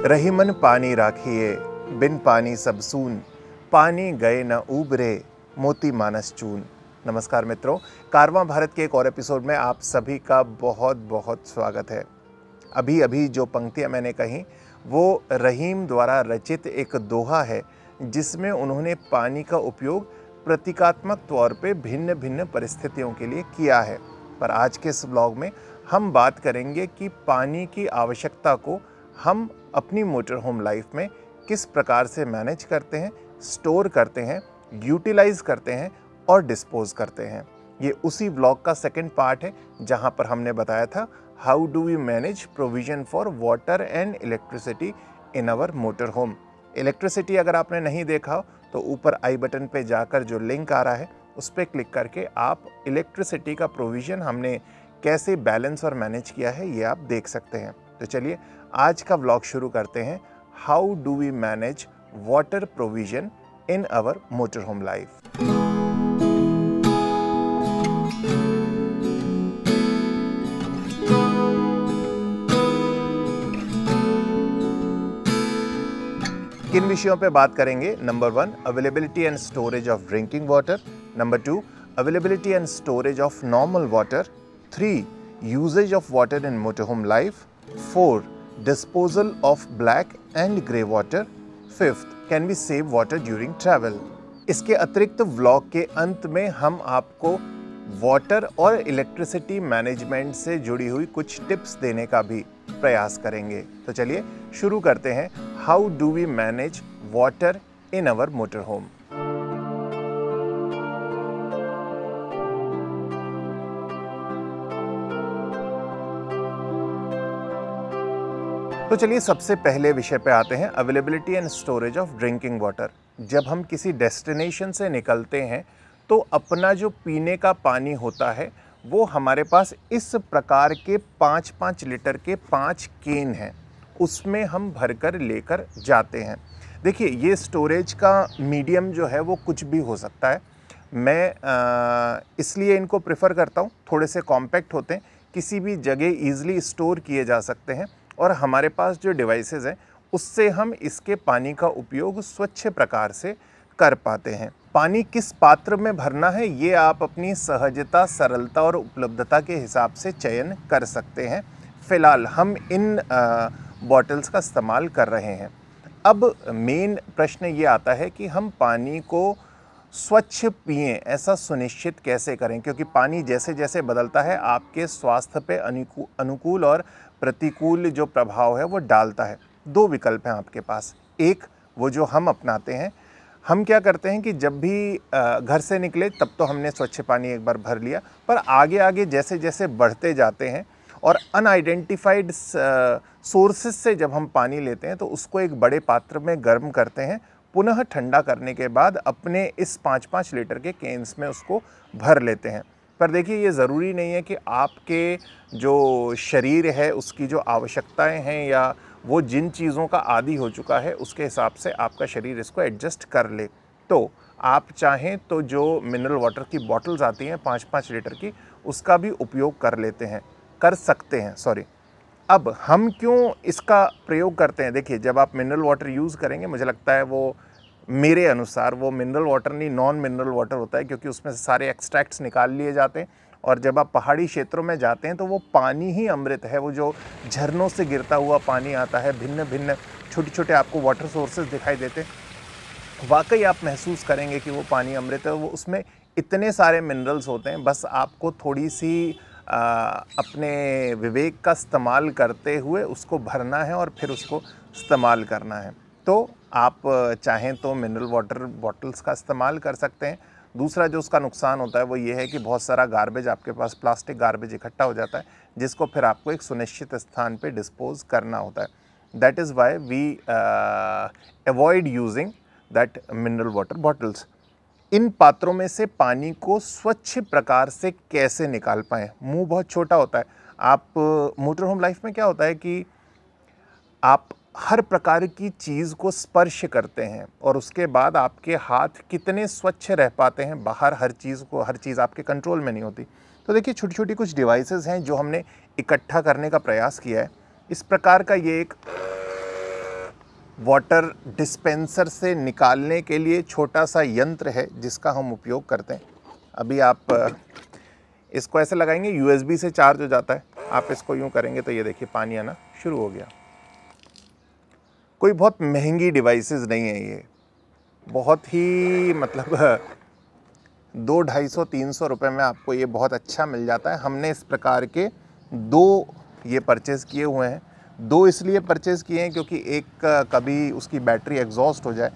रहीमन पानी राखिए, बिन पानी सब सून, पानी गए न उबरे, मोती मानस चून। नमस्कार मित्रों, कारवां भारत के एक और एपिसोड में आप सभी का बहुत बहुत स्वागत है। अभी अभी जो पंक्तियां मैंने कही वो रहीम द्वारा रचित एक दोहा है, जिसमें उन्होंने पानी का उपयोग प्रतीकात्मक तौर पे भिन्न भिन्न परिस्थितियों के लिए किया है। पर आज के इस ब्लॉग में हम बात करेंगे कि पानी की आवश्यकता को हम अपनी मोटर होम लाइफ में किस प्रकार से मैनेज करते हैं, स्टोर करते हैं, यूटिलाइज करते हैं और डिस्पोज करते हैं। ये उसी ब्लॉग का सेकंड पार्ट है, जहां पर हमने बताया था how do we manage provision for water and electricity in our motor home. Electricity अगर आपने नहीं देखा हो तो ऊपर आई बटन पे जाकर जो लिंक आ रहा है उस पर क्लिक करके आप इलेक्ट्रिसिटी का प्रोविज़न हमने कैसे बैलेंस और मैनेज किया है ये आप देख सकते हैं। तो चलिए आज का व्लॉग शुरू करते हैं। How do we manage water provision in our motor home life. किन विषयों पे बात करेंगे? Number 1, availability and storage of drinking water. Number 2, availability and storage of normal water. 3, usages of water in motor home life. 4, disposal of black and grey water. 5th, can we save water during travel. इसके अतिरिक्त vlog के अंत में हम आपको water और electricity management से जुड़ी हुई कुछ टिप्स देने का भी प्रयास करेंगे। तो चलिए शुरू करते हैं। How do we manage water in our motor home. तो चलिए सबसे पहले विषय पे आते हैं, availability and storage of drinking water. जब हम किसी डेस्टिनेशन से निकलते हैं तो अपना जो पीने का पानी होता है वो हमारे पास इस प्रकार के 5-5 लीटर के 5 केन हैं, उसमें हम भरकर लेकर जाते हैं। देखिए ये स्टोरेज का मीडियम जो है वो कुछ भी हो सकता है। मैं इसलिए इनको प्रेफर करता हूँ, थोड़े से कॉम्पैक्ट होते हैं, किसी भी जगह ईजिली स्टोर किए जा सकते हैं और हमारे पास जो डिवाइसेस हैं उससे हम इसके पानी का उपयोग स्वच्छ प्रकार से कर पाते हैं। पानी किस पात्र में भरना है ये आप अपनी सहजता, सरलता और उपलब्धता के हिसाब से चयन कर सकते हैं। फ़िलहाल हम इन बॉटल्स का इस्तेमाल कर रहे हैं। अब मेन प्रश्न ये आता है कि हम पानी को स्वच्छ पिएं, ऐसा सुनिश्चित कैसे करें, क्योंकि पानी जैसे जैसे बदलता है आपके स्वास्थ्य पे अनुकूल और प्रतिकूल जो प्रभाव है वो डालता है। 2 विकल्प हैं आपके पास। एक, वो जो हम अपनाते हैं, हम क्या करते हैं कि जब भी घर से निकले तब तो हमने स्वच्छ पानी एक बार भर लिया, पर आगे आगे जैसे जैसे बढ़ते जाते हैं और अनआइडेंटिफाइड सोर्सेज से जब हम पानी लेते हैं तो उसको एक बड़े पात्र में गर्म करते हैं, पुनः ठंडा करने के बाद अपने इस 5-5 लीटर के केन्स में उसको भर लेते हैं। पर देखिए ये ज़रूरी नहीं है कि आपके जो शरीर है उसकी जो आवश्यकताएं हैं या वो जिन चीज़ों का आदी हो चुका है उसके हिसाब से आपका शरीर इसको एडजस्ट कर ले। तो आप चाहें तो जो मिनरल वाटर की बॉटल्स आती हैं 5-5 लीटर की, उसका भी उपयोग कर सकते हैं। अब हम क्यों इसका प्रयोग करते हैं? देखिए जब आप मिनरल वाटर यूज़ करेंगे, मुझे लगता है वो मेरे अनुसार वो मिनरल वाटर नहीं, नॉन मिनरल वाटर होता है, क्योंकि उसमें से सारे एक्सट्रैक्ट्स निकाल लिए जाते हैं। और जब आप पहाड़ी क्षेत्रों में जाते हैं तो वो पानी ही अमृत है। वो जो झरनों से गिरता हुआ पानी आता है, भिन्न भिन्न छोटे छोटे आपको वाटर सोर्सेज दिखाई देते हैं, वाकई आप महसूस करेंगे कि वो पानी अमृत है। वो उसमें इतने सारे मिनरल्स होते हैं, बस आपको थोड़ी सी अपने विवेक का इस्तेमाल करते हुए उसको भरना है और फिर उसको इस्तेमाल करना है। तो आप चाहें तो मिनरल वाटर बॉटल्स का इस्तेमाल कर सकते हैं। दूसरा जो उसका नुकसान होता है वो ये है कि बहुत सारा गार्बेज आपके पास, प्लास्टिक गार्बेज इकट्ठा हो जाता है, जिसको फिर आपको एक सुनिश्चित स्थान पे डिस्पोज करना होता है। That is why we avoid using that mineral water bottles. इन पात्रों में से पानी को स्वच्छ प्रकार से कैसे निकाल पाएँ? मुंह बहुत छोटा होता है। आप मोटर होम लाइफ में क्या होता है कि आप हर प्रकार की चीज़ को स्पर्श करते हैं और उसके बाद आपके हाथ कितने स्वच्छ रह पाते हैं, बाहर हर चीज़ आपके कंट्रोल में नहीं होती। तो देखिए छोटी छोटी कुछ डिवाइसेस हैं जो हमने इकट्ठा करने का प्रयास किया है। इस प्रकार का ये एक वाटर डिस्पेंसर से निकालने के लिए छोटा सा यंत्र है जिसका हम उपयोग करते हैं। अभी आप इसको ऐसे लगाएंगे, यूएसबी से चार्ज हो जाता है। आप इसको यूं करेंगे तो ये देखिए पानी आना शुरू हो गया। कोई बहुत महंगी डिवाइसेस नहीं है ये, बहुत ही मतलब 200-250-300 रुपये में आपको ये बहुत अच्छा मिल जाता है। हमने इस प्रकार के 2 ये परचेज़ किए हुए हैं। 2 इसलिए परचेज़ किए हैं क्योंकि एक कभी उसकी बैटरी एग्जॉस्ट हो जाए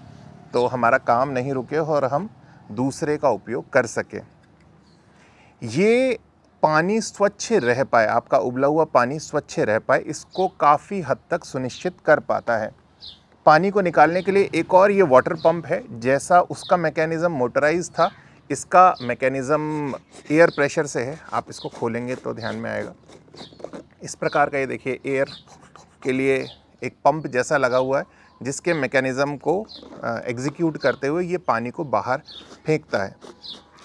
तो हमारा काम नहीं रुके और हम दूसरे का उपयोग कर सकें। ये पानी स्वच्छ रह पाए, आपका उबला हुआ पानी स्वच्छ रह पाए, इसको काफ़ी हद तक सुनिश्चित कर पाता है। पानी को निकालने के लिए एक और ये वाटर पंप है, जैसा उसका मैकेनिज़्म मोटराइज था, इसका मैकेनिज़्म एयर प्रेशर से है। आप इसको खोलेंगे तो ध्यान में आएगा। इस प्रकार का ये देखिए एयर के लिए एक पंप जैसा लगा हुआ है जिसके मैकेनिज़्म को एग्जीक्यूट करते हुए ये पानी को बाहर फेंकता है।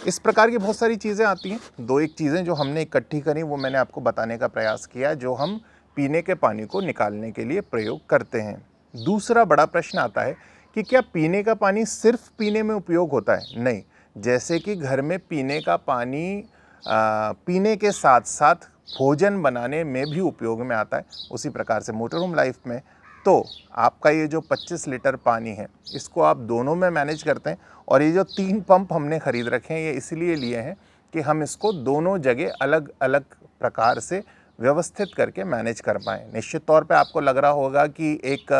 इस प्रकार की बहुत सारी चीज़ें आती हैं। 2-1 चीज़ें जो हमने इकट्ठी करी वो मैंने आपको बताने का प्रयास किया, जो हम पीने के पानी को निकालने के लिए प्रयोग करते हैं। दूसरा बड़ा प्रश्न आता है कि क्या पीने का पानी सिर्फ पीने में उपयोग होता है? नहीं, जैसे कि घर में पीने का पानी पीने के साथ साथ भोजन बनाने में भी उपयोग में आता है, उसी प्रकार से मोटर होम लाइफ में तो आपका ये जो 25 लीटर पानी है इसको आप दोनों में मैनेज करते हैं। और ये जो 3 पंप हमने ख़रीद रखे हैं ये इसलिए लिए हैं कि हम इसको दोनों जगह अलग अलग प्रकार से व्यवस्थित करके मैनेज कर पाएँ। निश्चित तौर पे आपको लग रहा होगा कि एक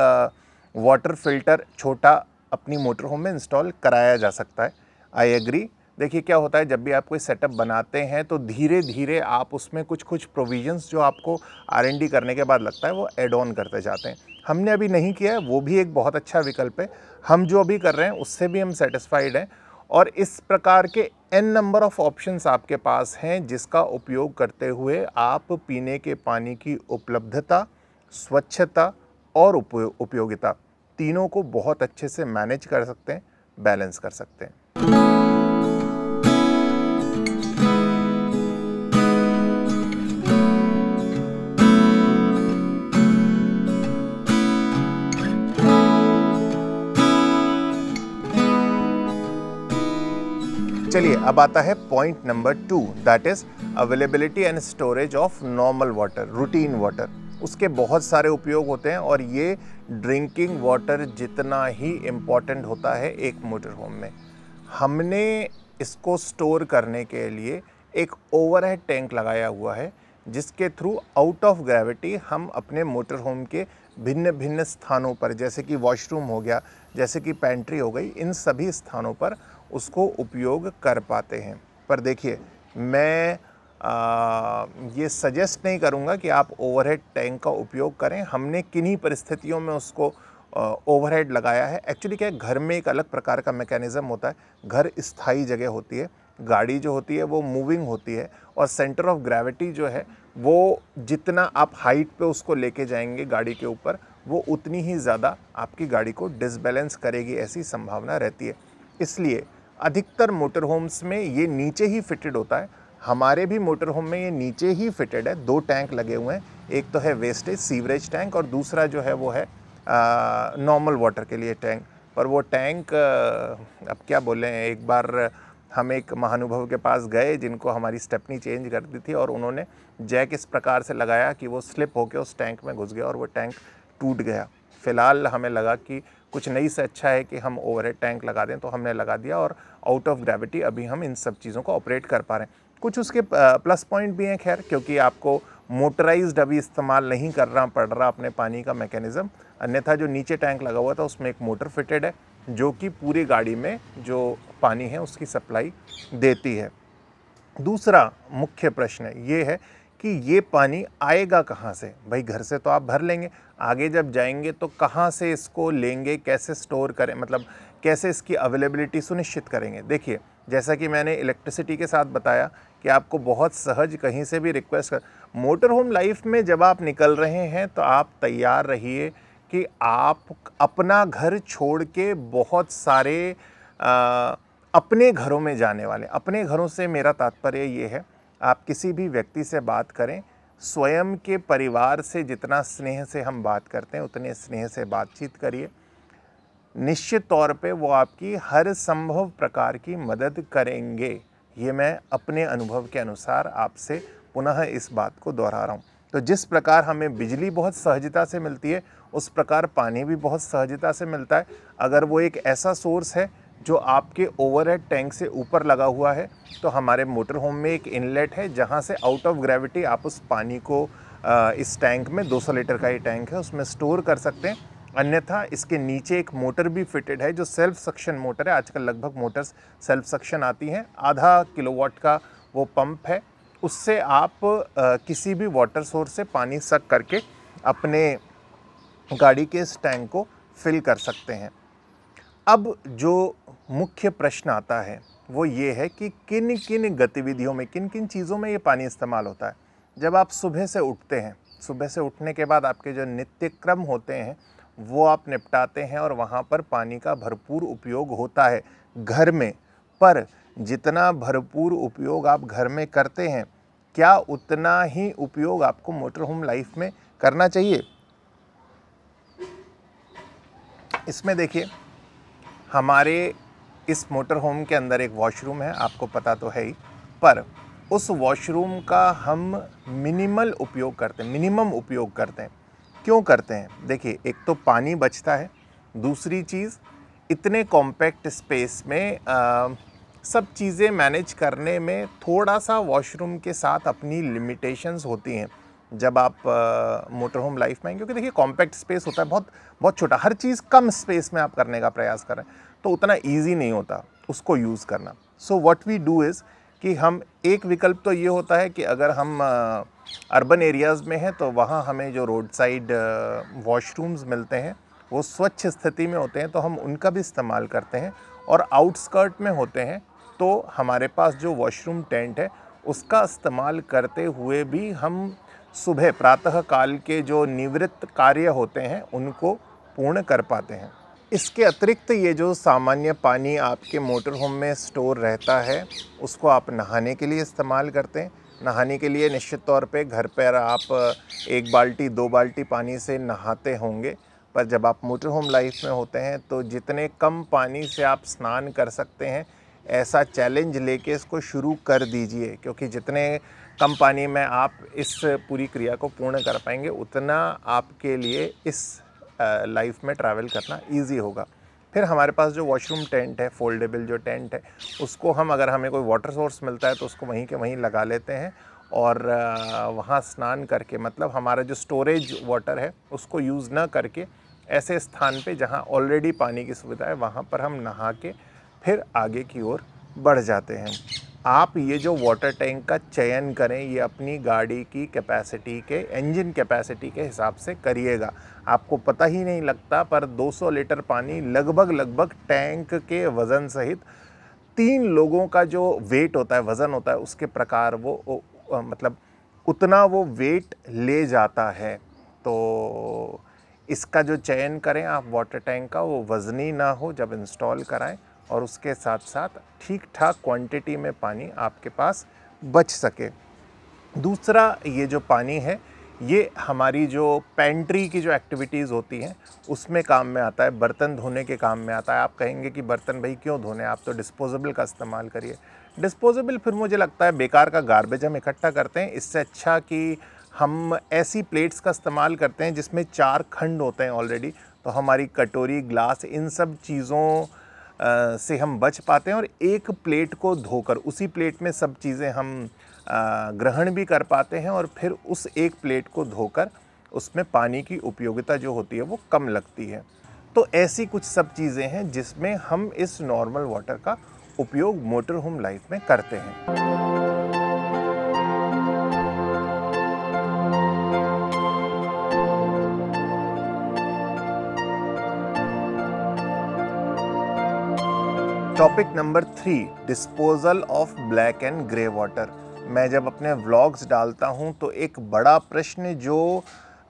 वाटर फिल्टर छोटा अपनी मोटर होम में इंस्टॉल कराया जा सकता है। I agree. देखिए क्या होता है, जब भी आप कोई सेटअप बनाते हैं तो धीरे धीरे आप उसमें कुछ प्रोविजंस जो आपको R&D करने के बाद लगता है वो ऐड ऑन करते जाते हैं। हमने अभी नहीं किया है, वो भी एक बहुत अच्छा विकल्प है। हम जो अभी कर रहे हैं उससे भी हम सेटिस्फाइड हैं। और इस प्रकार के n नंबर ऑफ ऑप्शंस आपके पास हैं जिसका उपयोग करते हुए आप पीने के पानी की उपलब्धता, स्वच्छता और उपयोगिता तीनों को बहुत अच्छे से मैनेज कर सकते हैं, बैलेंस कर सकते हैं। चलिए अब आता है point number 2, that is availability and storage of normal water, routine water. उसके बहुत सारे उपयोग होते हैं और ये ड्रिंकिंग वाटर जितना ही इम्पॉर्टेंट होता है एक मोटर होम में। हमने इसको स्टोर करने के लिए एक ओवरहेड टैंक लगाया हुआ है जिसके थ्रू आउट ऑफ ग्रेविटी हम अपने मोटर होम के भिन्न भिन्न स्थानों पर, जैसे कि वॉशरूम हो गया, जैसे कि पेंट्री हो गई, इन सभी स्थानों पर उसको उपयोग कर पाते हैं। पर देखिए मैं ये सजेस्ट नहीं करूँगा कि आप ओवरहेड टैंक का उपयोग करें। हमने किन्हीं परिस्थितियों में उसको ओवरहेड लगाया है। एक्चुअली क्या है, घर में एक अलग प्रकार का मैकेनिज़्म होता है। घर स्थायी जगह होती है, गाड़ी जो होती है वो मूविंग होती है और सेंटर ऑफ ग्रेविटी जो है वो जितना आप हाइट पे उसको लेके जाएंगे गाड़ी के ऊपर, वो उतनी ही ज़्यादा आपकी गाड़ी को डिसबैलेंस करेगी, ऐसी संभावना रहती है। इसलिए अधिकतर मोटर होम्स में ये नीचे ही फिटेड होता है। हमारे भी मोटर होम में ये नीचे ही फिटेड है। 2 टैंक लगे हुए हैं, एक तो है वेस्टेज सीवरेज टैंक और दूसरा जो है वो है नॉर्मल वाटर के लिए टैंक। पर वो टैंक अब क्या बोलें, एक बार हम एक महानुभव के पास गए जिनको हमारी स्टेपनी चेंज कर दी थी और उन्होंने जैक इस प्रकार से लगाया कि वो स्लिप होकर उस टैंक में घुस गया और वो टैंक टूट गया। फ़िलहाल हमें लगा कि कुछ नहीं से अच्छा है कि हम ओवरहेड टैंक लगा दें, तो हमने लगा दिया और आउट ऑफ ग्रेविटी अभी हम इन सब चीज़ों को ऑपरेट कर पा रहे हैं। कुछ उसके प्लस पॉइंट भी हैं खैर, क्योंकि आपको मोटराइज्ड अभी इस्तेमाल नहीं करना पड़ रहा अपने पानी का मैकेनिज़्म। अन्यथा जो नीचे टैंक लगा हुआ था उसमें एक मोटर फिटेड है जो कि पूरी गाड़ी में जो पानी है उसकी सप्लाई देती है। दूसरा मुख्य प्रश्न ये है कि ये पानी आएगा कहाँ से? भाई घर से तो आप भर लेंगे, आगे जब जाएंगे तो कहाँ से इसको लेंगे, कैसे स्टोर करें, मतलब कैसे इसकी अवेलेबिलिटी सुनिश्चित करेंगे? देखिए जैसा कि मैंने इलेक्ट्रिसिटी के साथ बताया कि आपको बहुत सहज कहीं से भी रिक्वेस्ट कर, मोटर होम लाइफ में जब आप निकल रहे हैं तो आप तैयार रहिए कि आप अपना घर छोड़ के बहुत सारे अपने घरों में जाने वाले। अपने घरों से मेरा तात्पर्य ये है, आप किसी भी व्यक्ति से बात करें, स्वयं के परिवार से जितना स्नेह से हम बात करते हैं उतने स्नेह से बातचीत करिए। निश्चित तौर पे वो आपकी हर संभव प्रकार की मदद करेंगे। ये मैं अपने अनुभव के अनुसार आपसे पुनः इस बात को दोहरा रहा हूँ। तो जिस प्रकार हमें बिजली बहुत सहजता से मिलती है, उस प्रकार पानी भी बहुत सहजता से मिलता है। अगर वो एक ऐसा सोर्स है जो आपके ओवरहेड टैंक से ऊपर लगा हुआ है, तो हमारे मोटर होम में एक इनलेट है जहाँ से आउट ऑफ ग्रेविटी आप उस पानी को इस टैंक में 200 लीटर का ये टैंक है उसमें स्टोर कर सकते हैं। अन्यथा इसके नीचे एक मोटर भी फिटेड है जो सेल्फ सक्शन मोटर है। आजकल लगभग मोटर्स सेल्फ सक्शन आती हैं। आधा किलोवाट का वो पंप है, उससे आप किसी भी वाटर सोर्स से पानी सक करके अपने गाड़ी के इस टैंक को फिल कर सकते हैं। अब जो मुख्य प्रश्न आता है वो ये है कि किन किन गतिविधियों में, किन किन चीज़ों में ये पानी इस्तेमाल होता है। जब आप सुबह से उठते हैं, सुबह से उठने के बाद आपके जो नित्य क्रम होते हैं वो आप निपटाते हैं और वहाँ पर पानी का भरपूर उपयोग होता है घर में। पर जितना भरपूर उपयोग आप घर में करते हैं, क्या उतना ही उपयोग आपको मोटर होम लाइफ में करना चाहिए? इसमें देखिए, हमारे इस मोटर होम के अंदर एक वॉशरूम है, आपको पता तो है ही, पर उस वॉशरूम का हम मिनिमम उपयोग करते हैं। क्यों करते हैं? देखिए, एक तो पानी बचता है, दूसरी चीज़ इतने कॉम्पैक्ट स्पेस में सब चीज़ें मैनेज करने में थोड़ा सा वॉशरूम के साथ अपनी लिमिटेशंस होती हैं जब आप मोटर होम लाइफ में आएंगे। क्योंकि देखिए, कॉम्पैक्ट स्पेस होता है, बहुत बहुत छोटा, हर चीज़ कम स्पेस में आप करने का प्रयास कर रहे हैं, तो उतना ईजी नहीं होता उसको यूज़ करना। So what we do is कि हम, एक विकल्प तो ये होता है कि अगर हम अर्बन एरियाज़ में हैं तो वहाँ हमें जो रोड साइड वॉशरूम्स मिलते हैं वो स्वच्छ स्थिति में होते हैं, तो हम उनका भी इस्तेमाल करते हैं। और आउटस्कर्ट में होते हैं तो हमारे पास जो वॉशरूम टेंट है उसका इस्तेमाल करते हुए भी हम सुबह प्रातः काल के जो निवृत्त कार्य होते हैं उनको पूर्ण कर पाते हैं। इसके अतिरिक्त ये जो सामान्य पानी आपके मोटर होम में स्टोर रहता है उसको आप नहाने के लिए इस्तेमाल करते हैं। नहाने के लिए निश्चित तौर पे घर पर आप 1 बाल्टी 2 बाल्टी पानी से नहाते होंगे, पर जब आप मोटर होम लाइफ में होते हैं तो जितने कम पानी से आप स्नान कर सकते हैं, ऐसा चैलेंज लेके इसको शुरू कर दीजिए। क्योंकि जितने कम पानी में आप इस पूरी क्रिया को पूर्ण कर पाएंगे, उतना आपके लिए इस लाइफ में ट्रैवल करना इजी होगा। फिर हमारे पास जो वॉशरूम टेंट है, फोल्डेबल जो टेंट है, उसको हम, अगर हमें कोई वाटर सोर्स मिलता है तो उसको वहीं के वहीं लगा लेते हैं और वहाँ स्नान करके, मतलब हमारा जो स्टोरेज वाटर है उसको यूज़ ना करके ऐसे स्थान पे जहाँ ऑलरेडी पानी की सुविधा है वहाँ पर हम नहा के फिर आगे की ओर बढ़ जाते हैं। आप ये जो वाटर टैंक का चयन करें, ये अपनी गाड़ी की कैपेसिटी के, इंजन कैपेसिटी के हिसाब से करिएगा। आपको पता ही नहीं लगता, पर 200 लीटर पानी लगभग टैंक के वज़न सहित 3 लोगों का जो वेट होता है, वज़न होता है, उसके प्रकार वो मतलब उतना वो वेट ले जाता है। तो इसका जो चयन करें आप वाटर टैंक का, वो वज़नी ना हो जब इंस्टॉल कराएं, और उसके साथ साथ ठीक ठाक क्वांटिटी में पानी आपके पास बच सके। दूसरा, ये जो पानी है ये हमारी जो पेंट्री की जो एक्टिविटीज़ होती हैं उसमें काम में आता है, बर्तन धोने के काम में आता है। आप कहेंगे कि बर्तन भाई क्यों धोने, आप तो डिस्पोजेबल का इस्तेमाल करिए। डिस्पोजेबल फिर मुझे लगता है बेकार का गार्बेज हम इकट्ठा करते हैं। इससे अच्छा कि हम ऐसी प्लेट्स का इस्तेमाल करते हैं जिसमें 4 खंड होते हैं ऑलरेडी, तो हमारी कटोरी, ग्लास, इन सब चीज़ों से हम बच पाते हैं। और एक प्लेट को धोकर उसी प्लेट में सब चीज़ें हम ग्रहण भी कर पाते हैं, और फिर उस एक प्लेट को धोकर उसमें पानी की उपयोगिता जो होती है वो कम लगती है। तो ऐसी कुछ सब चीज़ें हैं जिसमें हम इस नॉर्मल वाटर का उपयोग मोटर होम लाइफ में करते हैं। Topic number 3, disposal of black and grey water. मैं जब अपने व्लॉग्स डालता हूं तो एक बड़ा प्रश्न जो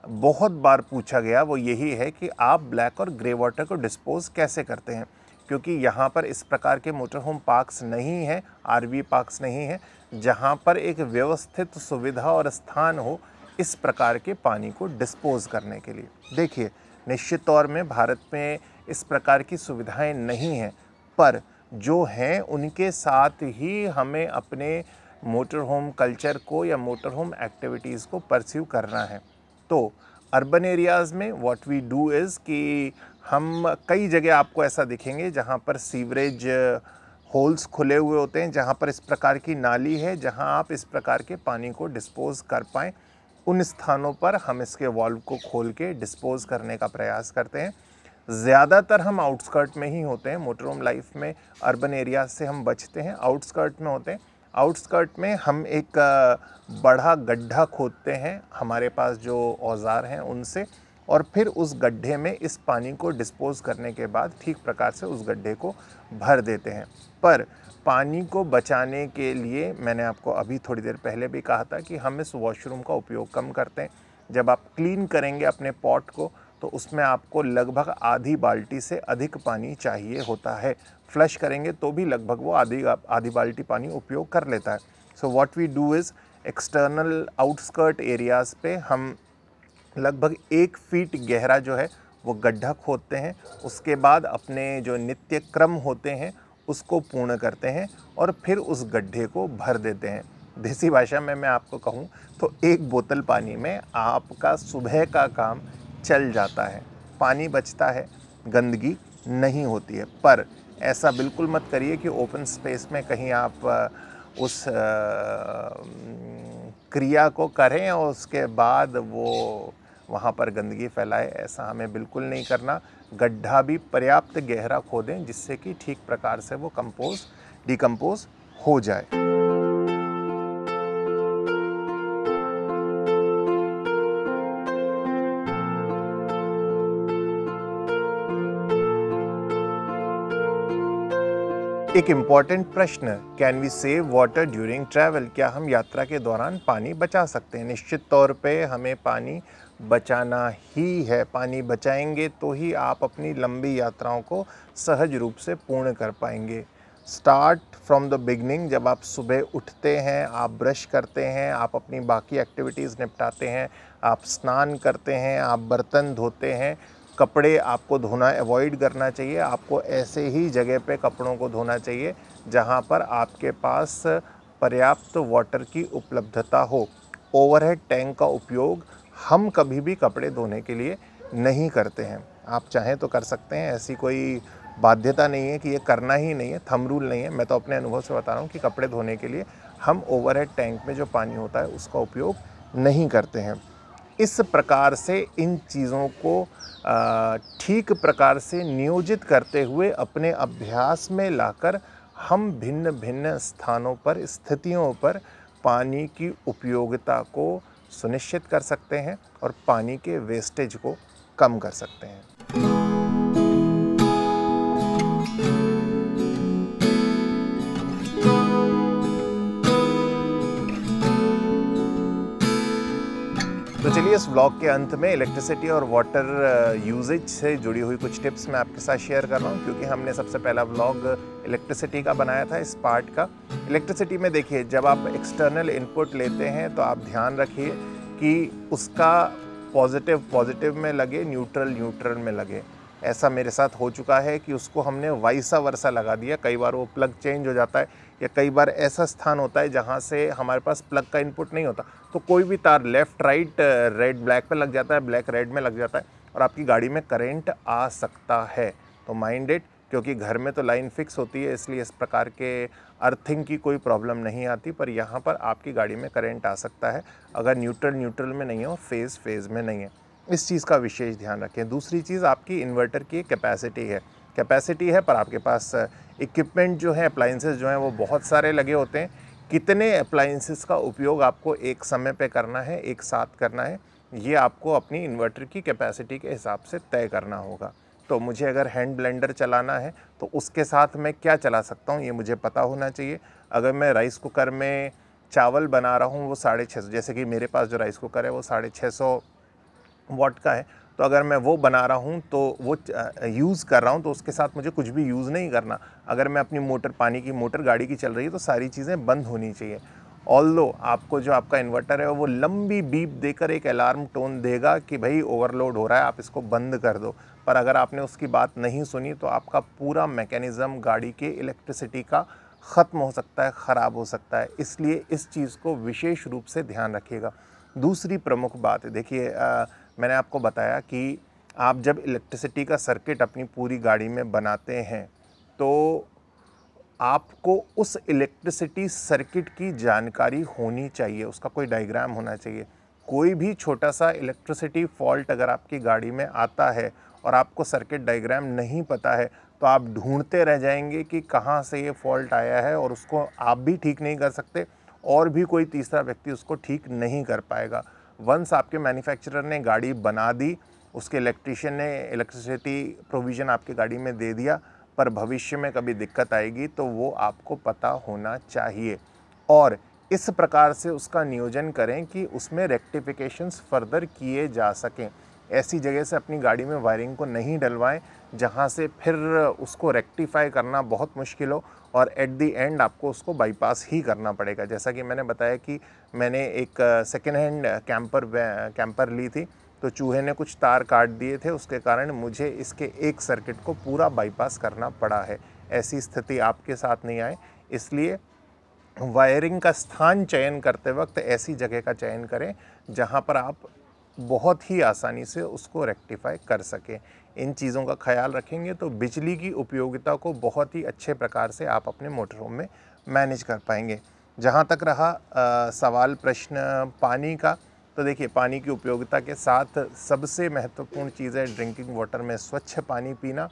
बहुत बार पूछा गया वो यही है कि आप ब्लैक और ग्रे वाटर को डिस्पोज कैसे करते हैं, क्योंकि यहाँ पर इस प्रकार के मोटर होम पार्क्स नहीं हैं, आरवी पार्क्स नहीं हैं, जहाँ पर एक व्यवस्थित सुविधा और स्थान हो इस प्रकार के पानी को डिस्पोज करने के लिए। देखिए, निश्चित तौर में भारत में इस प्रकार की सुविधाएं नहीं हैं, पर जो हैं उनके साथ ही हमें अपने मोटर होम कल्चर को या मोटर होम एक्टिविटीज़ को परस्यू करना है। तो अर्बन एरियाज़ में व्हाट वी डू इज़ कि हम कई जगह आपको ऐसा दिखेंगे जहाँ पर सीवरेज होल्स खुले हुए होते हैं, जहाँ पर इस प्रकार की नाली है जहाँ आप इस प्रकार के पानी को डिस्पोज़ कर पाएँ। उन स्थानों पर हम इसके वाल्व को खोल के डिस्पोज़ करने का प्रयास करते हैं। ज़्यादातर हम आउटस्कर्ट में ही होते हैं, मोटर होम लाइफ में अर्बन एरियाज से हम बचते हैं, आउटस्कर्ट में होते हैं। आउटस्कर्ट में हम एक बड़ा गड्ढा खोदते हैं हमारे पास जो औज़ार हैं उनसे, और फिर उस गड्ढे में इस पानी को डिस्पोज़ करने के बाद ठीक प्रकार से उस गड्ढे को भर देते हैं। पर पानी को बचाने के लिए मैंने आपको अभी थोड़ी देर पहले भी कहा था कि हम इस वॉशरूम का उपयोग कम करते हैं। जब आप क्लीन करेंगे अपने पॉट को तो उसमें आपको लगभग आधी बाल्टी से अधिक पानी चाहिए होता है। फ्लश करेंगे तो भी लगभग वो आधी बाल्टी पानी उपयोग कर लेता है। So what we do is external outskirt areas पे हम लगभग 1 फीट गहरा जो है वो गड्ढा खोदते हैं। उसके बाद अपने जो नित्य क्रम होते हैं उसको पूर्ण करते हैं और फिर उस गड्ढे को भर देते हैं। देसी भाषा में मैं आपको कहूँ तो 1 बोतल पानी में आपका सुबह का काम चल जाता है, पानी बचता है, गंदगी नहीं होती है। पर ऐसा बिल्कुल मत करिए कि ओपन स्पेस में कहीं आप उस क्रिया को करें और उसके बाद वो वहाँ पर गंदगी फैलाए। ऐसा हमें बिल्कुल नहीं करना। गड्ढा भी पर्याप्त गहरा खोदें जिससे कि ठीक प्रकार से वो डिकम्पोज हो जाए। एक इम्पॉर्टेंट प्रश्न, can we save water during travel? क्या हम यात्रा के दौरान पानी बचा सकते हैं? निश्चित तौर पे हमें पानी बचाना ही है। पानी बचाएंगे तो ही आप अपनी लंबी यात्राओं को सहज रूप से पूर्ण कर पाएंगे। Start from the beginning. जब आप सुबह उठते हैं, आप ब्रश करते हैं, आप अपनी बाकी एक्टिविटीज़ निपटाते हैं, आप स्नान करते हैं, आप बर्तन धोते हैं, कपड़े आपको धोना अवॉइड करना चाहिए। आपको ऐसे ही जगह पे कपड़ों को धोना चाहिए जहाँ पर आपके पास पर्याप्त वाटर की उपलब्धता हो। ओवरहेड टैंक का उपयोग हम कभी भी कपड़े धोने के लिए नहीं करते हैं। आप चाहें तो कर सकते हैं, ऐसी कोई बाध्यता नहीं है कि ये करना ही नहीं है, थंब रूल नहीं है। मैं तो अपने अनुभव से बता रहा हूँ कि कपड़े धोने के लिए हम ओवरहेड टैंक में जो पानी होता है उसका उपयोग नहीं करते हैं। इस प्रकार से इन चीज़ों को ठीक प्रकार से नियोजित करते हुए अपने अभ्यास में लाकर हम भिन्न भिन्न स्थानों पर, स्थितियों पर पानी की उपयोगिता को सुनिश्चित कर सकते हैं और पानी के वेस्टेज को कम कर सकते हैं। तो चलिए इस व्लॉग के अंत में इलेक्ट्रिसिटी और वाटर यूजेज से जुड़ी हुई कुछ टिप्स मैं आपके साथ शेयर कर रहा हूँ, क्योंकि हमने सबसे पहला व्लॉग इलेक्ट्रिसिटी का बनाया था, इस पार्ट का। इलेक्ट्रिसिटी में देखिए, जब आप एक्सटर्नल इनपुट लेते हैं तो आप ध्यान रखिए कि उसका पॉजिटिव में लगे, न्यूट्रल में लगे। ऐसा मेरे साथ हो चुका है कि उसको हमने वाइसा वर्सा लगा दिया। कई बार वो प्लग चेंज हो जाता है, या कई बार ऐसा स्थान होता है जहाँ से हमारे पास प्लग का इनपुट नहीं होता, तो कोई भी तार लेफ़्ट राइट रेड ब्लैक पे लग जाता है, ब्लैक रेड में लग जाता है और आपकी गाड़ी में करंट आ सकता है। तो माइंड इट, क्योंकि घर में तो लाइन फिक्स होती है, इसलिए इस प्रकार के अर्थिंग की कोई प्रॉब्लम नहीं आती, पर यहाँ पर आपकी गाड़ी में करंट आ सकता है अगर न्यूट्रल में नहीं है और फेज़ में नहीं है। इस चीज़ का विशेष ध्यान रखें। दूसरी चीज़, आपकी इन्वर्टर की कैपेसिटी है पर आपके पास इक्विपमेंट जो है, अप्लाइंसेस जो हैं वो बहुत सारे लगे होते हैं। कितने अप्लाइंसेस का उपयोग आपको एक समय पे करना है, एक साथ करना है, ये आपको अपनी इन्वर्टर की कैपेसिटी के हिसाब से तय करना होगा। तो मुझे अगर हैंड ब्लेंडर चलाना है तो उसके साथ मैं क्या चला सकता हूँ, ये मुझे पता होना चाहिए। अगर मैं राइस कुकर में चावल बना रहा हूँ, वो 650, जैसे कि मेरे पास जो राइस कुकर है वो 650 वाट का है, तो अगर मैं वो बना रहा हूँ तो वो यूज़ कर रहा हूँ तो उसके साथ मुझे कुछ भी यूज़ नहीं करना। अगर मैं अपनी मोटर, पानी की मोटर गाड़ी की चल रही है, तो सारी चीज़ें बंद होनी चाहिए। ऑल्दो आपको जो आपका इन्वर्टर है वो लंबी बीप देकर एक अलार्म टोन देगा कि भाई ओवरलोड हो रहा है, आप इसको बंद कर दो, पर अगर आपने उसकी बात नहीं सुनी तो आपका पूरा मैकेनिज़्म गाड़ी के इलेक्ट्रिसिटी का ख़त्म हो सकता है, ख़राब हो सकता है। इसलिए इस चीज़ को विशेष रूप से ध्यान रखिएगा। दूसरी प्रमुख बात है, देखिए मैंने आपको बताया कि आप जब इलेक्ट्रिसिटी का सर्किट अपनी पूरी गाड़ी में बनाते हैं तो आपको उस इलेक्ट्रिसिटी सर्किट की जानकारी होनी चाहिए, उसका कोई डायग्राम होना चाहिए। कोई भी छोटा सा इलेक्ट्रिसिटी फॉल्ट अगर आपकी गाड़ी में आता है और आपको सर्किट डायग्राम नहीं पता है तो आप ढूंढते रह जाएंगे कि कहाँ से ये फॉल्ट आया है, और उसको आप भी ठीक नहीं कर सकते और भी कोई तीसरा व्यक्ति उसको ठीक नहीं कर पाएगा। वंस आपके मैन्युफैक्चरर ने गाड़ी बना दी, उसके इलेक्ट्रीशियन ने इलेक्ट्रिसिटी प्रोविज़न आपकी गाड़ी में दे दिया, पर भविष्य में कभी दिक्कत आएगी तो वो आपको पता होना चाहिए और इस प्रकार से उसका नियोजन करें कि उसमें रेक्टिफिकेशंस फर्दर किए जा सकें। ऐसी जगह से अपनी गाड़ी में वायरिंग को नहीं डलवाएं जहां से फिर उसको रेक्टिफाई करना बहुत मुश्किल हो और एट द एंड आपको उसको बाईपास ही करना पड़ेगा। जैसा कि मैंने बताया कि मैंने एक सेकेंड हैंड कैंपर ली थी, तो चूहे ने कुछ तार काट दिए थे, उसके कारण मुझे इसके एक सर्किट को पूरा बाईपास करना पड़ा है। ऐसी स्थिति आपके साथ नहीं आए, इसलिए वायरिंग का स्थान चयन करते वक्त ऐसी जगह का चयन करें जहां पर आप बहुत ही आसानी से उसको रेक्टिफाई कर सकें। इन चीज़ों का ख्याल रखेंगे तो बिजली की उपयोगिता को बहुत ही अच्छे प्रकार से आप अपने मोटर होम में मैनेज कर पाएंगे। जहां तक रहा सवाल प्रश्न पानी का, तो देखिए पानी की उपयोगिता के साथ सबसे महत्वपूर्ण चीज़ है ड्रिंकिंग वाटर में स्वच्छ पानी पीना।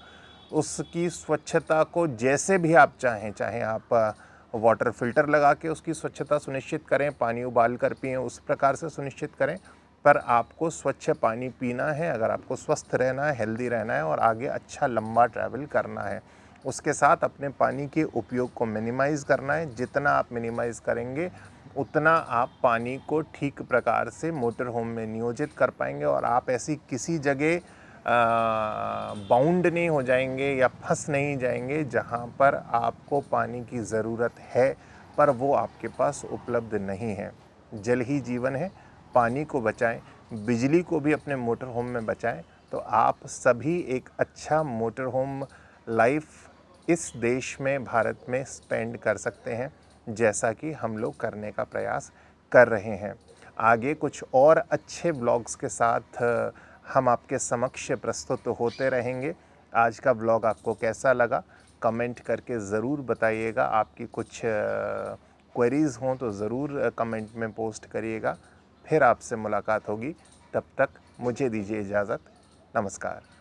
उसकी स्वच्छता को जैसे भी आप चाहें आप वाटर फिल्टर लगा के उसकी स्वच्छता सुनिश्चित करें, पानी उबाल कर पिएं, उस प्रकार से सुनिश्चित करें, पर आपको स्वच्छ पानी पीना है अगर आपको स्वस्थ रहना है, हेल्दी रहना है और आगे अच्छा लंबा ट्रैवल करना है। उसके साथ अपने पानी के उपयोग को मिनिमाइज़ करना है। जितना आप मिनिमाइज़ करेंगे उतना आप पानी को ठीक प्रकार से मोटर होम में नियोजित कर पाएंगे और आप ऐसी किसी जगह बाउंड नहीं हो जाएंगे या फंस नहीं जाएंगे जहां पर आपको पानी की ज़रूरत है पर वो आपके पास उपलब्ध नहीं है। जल ही जीवन है, पानी को बचाएं, बिजली को भी अपने मोटर होम में बचाएं, तो आप सभी एक अच्छा मोटर होम लाइफ इस देश में, भारत में स्पेंड कर सकते हैं, जैसा कि हम लोग करने का प्रयास कर रहे हैं। आगे कुछ और अच्छे ब्लॉग्स के साथ हम आपके समक्ष प्रस्तुत होते रहेंगे। आज का ब्लॉग आपको कैसा लगा कमेंट करके ज़रूर बताइएगा। आपकी कुछ क्वेरीज़ हों तो ज़रूर कमेंट में पोस्ट करिएगा। फिर आपसे मुलाकात होगी, तब तक मुझे दीजिए इजाज़त। नमस्कार।